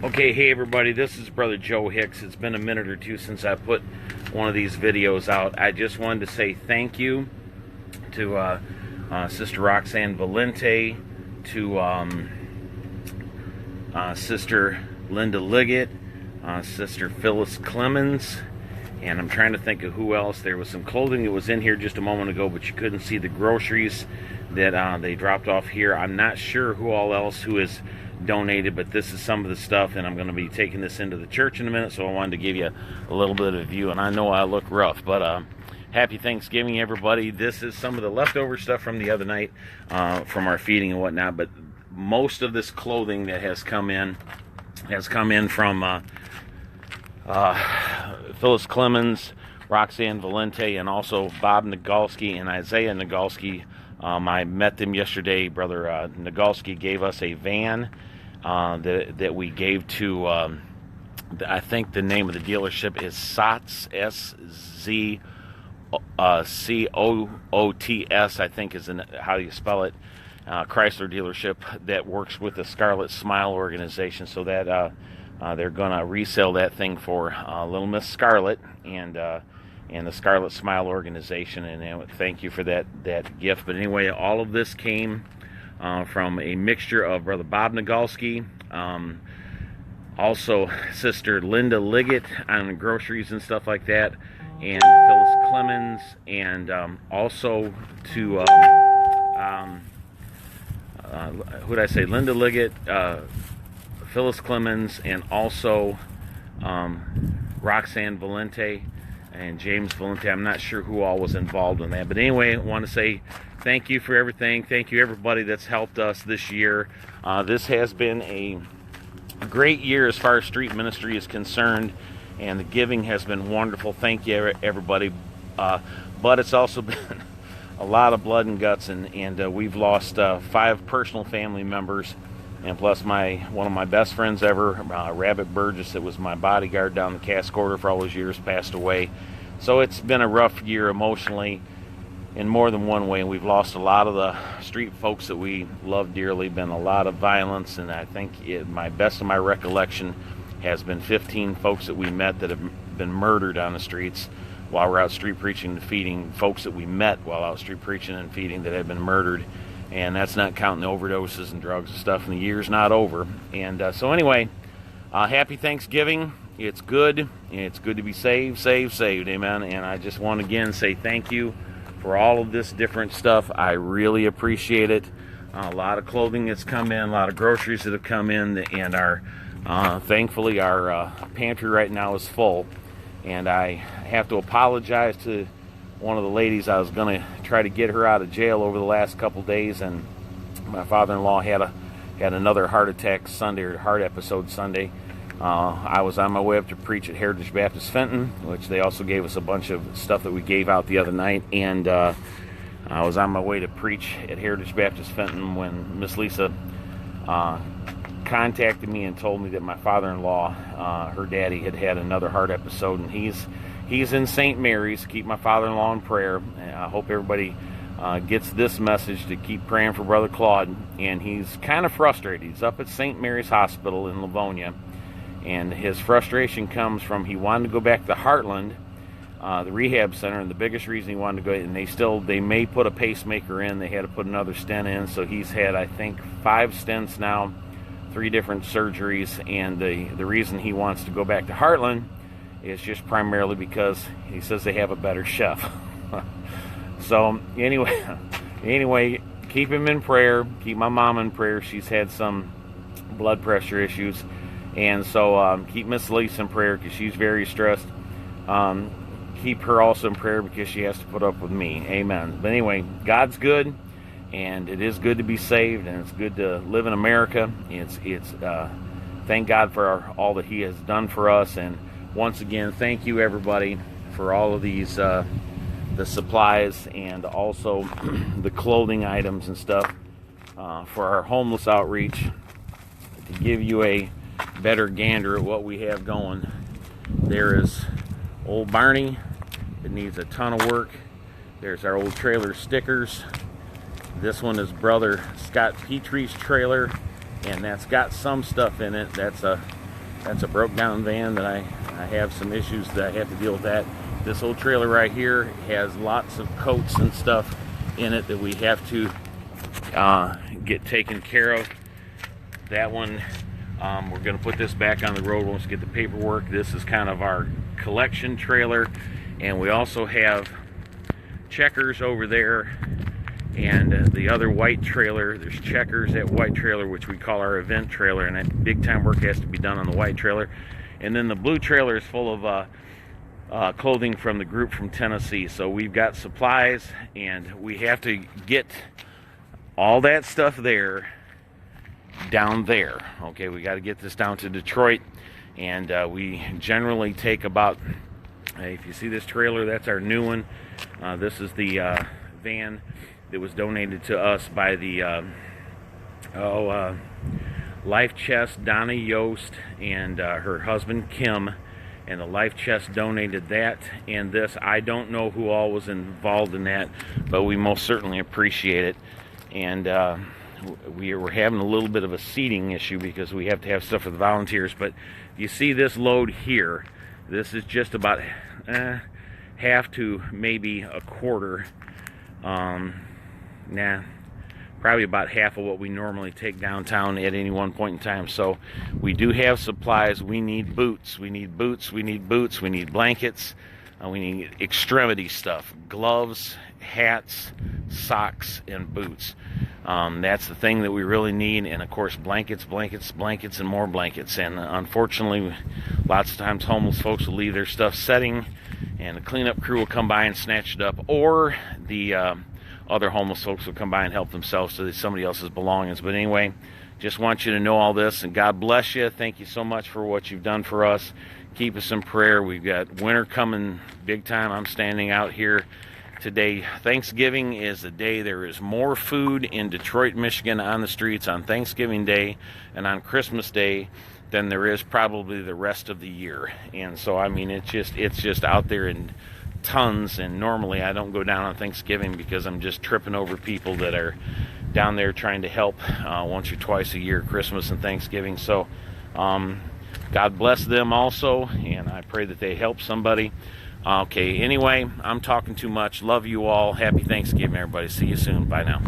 Okay, hey everybody, this is Brother Joe Hicks. It's been a minute or two since I put one of these videos out. I just wanted to say thank you to Sister Roxanne Valente, to Sister Linda Liggett, Sister Phyllis Clemens, and I'm trying to think of who else. There was some clothing that was in here just a moment ago, but you couldn't see the groceries that they dropped off here. I'm not sure who all else who is donated, but this is some of the stuff, and I'm going to be taking this into the church in a minute, so I wanted to give you a little bit of a view. And I know I look rough, but happy Thanksgiving, everybody. This is some of the leftover stuff from the other night, from our feeding and whatnot, but most of this clothing that has come in from Phyllis Clemens, Roxanne Valente, and also Bob Nagalski and Isaiah Nagalski. I met them yesterday. Brother Nagalski gave us a van that we gave to, I think the name of the dealership is SOTS, SZCOOTS, I think is how you spell it, Chrysler dealership that works with the Scarlet Smile organization, so that they're going to resell that thing for Little Miss Scarlet and the Scarlet Smile organization, and thank you for that gift. But anyway, all of this came from a mixture of Brother Bob Nagalski, also Sister Linda Liggett on groceries and stuff like that, and Phyllis Clemens, and also to who did I say? Linda Liggett, Phyllis Clemens, and also Roxanne Valente and James Valente. I'm not sure who all was involved in that, but anyway, I want to say thank you for everything. Thank you everybody that's helped us this year. This has been a great year as far as street ministry is concerned, and the giving has been wonderful. Thank you everybody, but it's also been a lot of blood and guts, and we've lost 5 personal family members, and plus one of my best friends ever, Rabbit Burgess, that was my bodyguard down the cask order for all those years, passed away. So it's been a rough year emotionally in more than one way, and we've lost a lot of the street folks that we love dearly. Been a lot of violence, and I think my best of my recollection has been 15 folks that we met that have been murdered on the streets while we're out street preaching and feeding, folks that we met while out street preaching and feeding that have been murdered. And that's not counting the overdoses and drugs and stuff, and the year's not over. And so anyway, happy Thanksgiving. It's good. It's good to be saved, amen. And I just want to again say thank you for all of this different stuff. I really appreciate it. A lot of clothing that's come in, a lot of groceries that have come in, and thankfully our pantry right now is full. And I have to apologize to one of the ladies. I was going to try to get her out of jail over the last couple days, and my father-in-law had another heart attack Sunday, or heart episode Sunday. I was on my way up to preach at Heritage Baptist Fenton, which they also gave us a bunch of stuff that we gave out the other night, and I was on my way to preach at Heritage Baptist Fenton when Miss Lisa contacted me and told me that my father-in-law, her daddy, had another heart episode, and he's in St. Mary's. Keep my father-in-law in prayer. I hope everybody gets this message to keep praying for Brother Claude. And he's kind of frustrated. He's up at St. Mary's Hospital in Livonia, and his frustration comes from he wanted to go back to Heartland, the rehab center, and the biggest reason he wanted to go, and they may put a pacemaker in. They had to put another stent in, so he's had, I think, 5 stents now, 3 different surgeries, and the reason he wants to go back to Heartland is just primarily because he says they have a better chef. So anyway, keep him in prayer. Keep my mom in prayer. She's had some blood pressure issues, and so keep Miss Lisa in prayer because she's very stressed. Keep her also in prayer because she has to put up with me. Amen. But anyway, God's good, and it is good to be saved, and it's good to live in America. It's thank God for all that He has done for us. And once again, thank you everybody for all of these the supplies and also the clothing items and stuff for our homeless outreach. To give you a better gander at what we have going, there is old Barney that needs a ton of work. There's our old trailer stickers. This one is Brother Scott Petrie's trailer, and that's got some stuff in it. That's a That's a broke down van that I have some issues that I have to deal with that. This old trailer right here has lots of coats and stuff in it that we have to get taken care of. That one, we're going to put this back on the road once we get the paperwork. This is kind of our collection trailer, and we also have Checkers over there, and the other white trailer. There's Checkers, that white trailer, which we call our event trailer, and that big time work has to be done on the white trailer. And then the blue trailer is full of clothing from the group from Tennessee. So we've got supplies, and we have to get all that stuff there down there. Okay, we got to get this down to Detroit, and we generally take about, if you see this trailer, that's our new one. This is the van that was donated to us by the Life Chest, Donna Yost, and her husband Kim. And the Life Chest donated that and this. I don't know who all was involved in that, but we most certainly appreciate it. And we were having a little bit of a seating issue because we have to have stuff for the volunteers. But you see this load here, this is just about half to maybe a quarter. Probably about half of what we normally take downtown at any one point in time. So we do have supplies. We need boots. We need boots. We need boots. We need blankets. We need extremity stuff: gloves, hats, socks, and boots. That's the thing that we really need. And of course, blankets, blankets, blankets, and more blankets. And unfortunately, lots of times homeless folks will leave their stuff setting, and the cleanup crew will come by and snatch it up, or the other homeless folks will come by and help themselves to somebody else's belongings. But anyway, just want you to know all this, and God bless you. Thank you so much for what you've done for us. Keep us in prayer. We've got winter coming big time. I'm standing out here today. Thanksgiving is the day there is more food in Detroit, Michigan on the streets on Thanksgiving Day and on Christmas Day than there is probably the rest of the year. And so, I mean, it's just out there in tons. And normally I don't go down on Thanksgiving because I'm just tripping over people that are down there trying to help once or twice a year, Christmas and Thanksgiving. So God bless them also, and I pray that they help somebody. Okay, anyway, I'm talking too much. Love you all. Happy Thanksgiving, everybody. See you soon. Bye now.